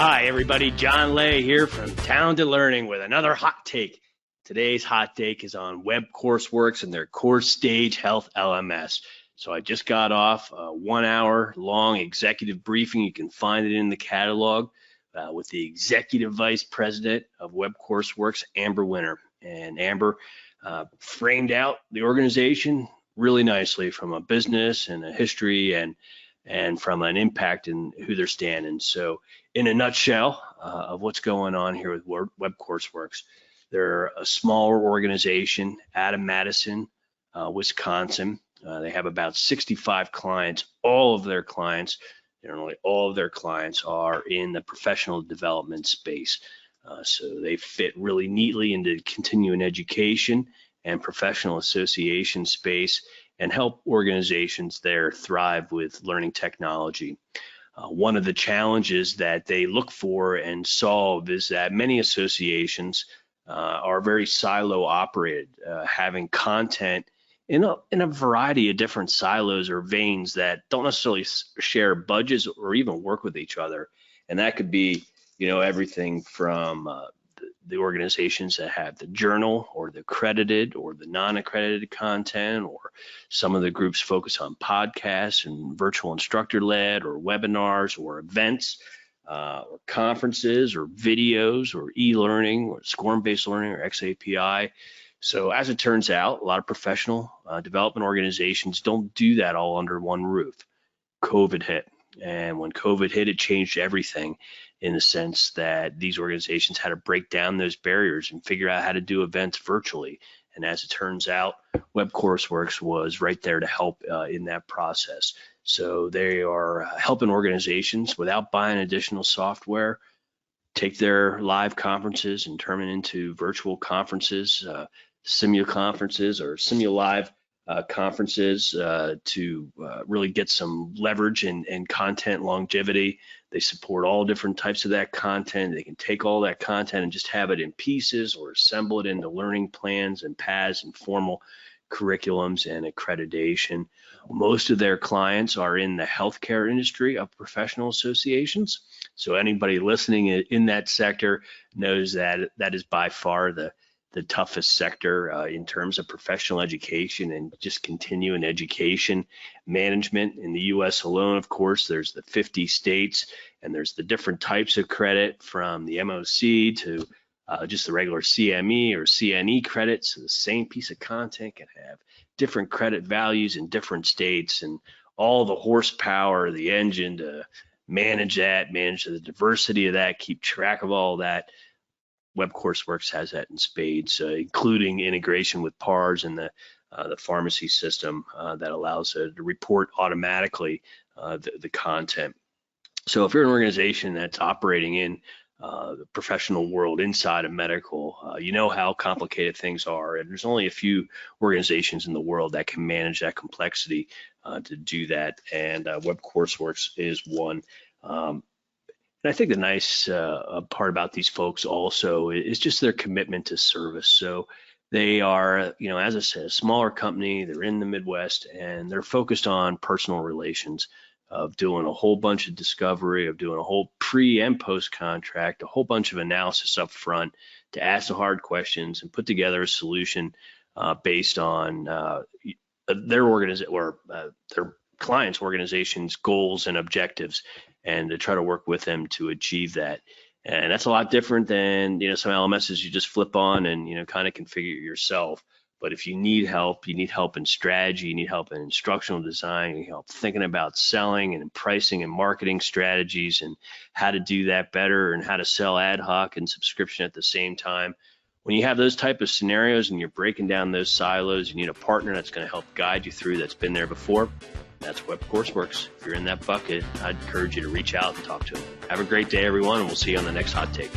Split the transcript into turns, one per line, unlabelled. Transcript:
Hi, everybody. John Lay here from Talented Learning with another hot take. Today's hot take is on Web Courseworks and their Core Stage Health LMS. So I just got off a 1 hour long executive briefing. You can find it in the catalog with the Executive Vice President of Web Courseworks, Amber Winter. And Amber framed out the organization really nicely from a business and a history and from an impact in who they're standing. So in a nutshell of what's going on here with Web Courseworks, they're a smaller organization out of Madison, Wisconsin. They have about 65 clients. All of their clients, generally all of their clients, are in the professional development space. So they fit really neatly into continuing education and professional association space and help organizations there thrive with learning technology. One of the challenges that they look for and solve is that many associations are very silo operated, having content in a variety of different silos or veins that don't necessarily share budgets or even work with each other. And that could be, everything from the organizations that have the journal or the accredited or the non-accredited content, or some of the groups focus on podcasts and virtual instructor-led or webinars or events or conferences or videos or e-learning or SCORM-based learning or XAPI. So as it turns out, a lot of professional development organizations don't do that all under one roof. COVID hit. And when COVID hit, it changed everything in the sense that these organizations had to break down those barriers and figure out how to do events virtually. And as it turns out, Web Courseworks was right there to help in that process. So they are helping organizations without buying additional software take their live conferences and turn it into virtual conferences, simu-conferences or simu-live conferences to really get some leverage and content longevity. They support all different types of that content. They can take all that content and just have it in pieces or assemble it into learning plans and paths and formal curriculums and accreditation. Most of their clients are in the healthcare industry of professional associations. So anybody listening in that sector knows that that is by far the toughest sector in terms of professional education and just continuing education management. In the US alone, of course, there's the 50 states and there's the different types of credit from the MOC to just the regular CME or CNE credits. So the same piece of content can have different credit values in different states, and all the horsepower, the engine to manage that, manage the diversity of that, keep track of all that. Web Courseworks has that in spades, including integration with PARS and the pharmacy system that allows to report automatically the content. So if you're an organization that's operating in the professional world inside of medical, you know how complicated things are, and there's only a few organizations in the world that can manage that complexity to do that, and Web Courseworks is one. And I think the nice part about these folks also is just their commitment to service. So they are, as I said, a smaller company. They're in the Midwest, and they're focused on personal relations, of doing a whole bunch of discovery, of doing a whole pre and post contract, a whole bunch of analysis up front to ask the hard questions and put together a solution based on their clients' organization's goals and objectives, and to try to work with them to achieve that. And that's a lot different than some LMSs you just flip on and kind of configure it yourself. But if you need help in strategy, you need help in instructional design, you need help thinking about selling and pricing and marketing strategies and how to do that better and how to sell ad hoc and subscription at the same time. When you have those type of scenarios and you're breaking down those silos, you need a partner that's going to help guide you through, that's been there before. That's Web Courseworks. If you're in that bucket, I'd encourage you to reach out and talk to them. Have a great day, everyone, and we'll see you on the next Hot Take.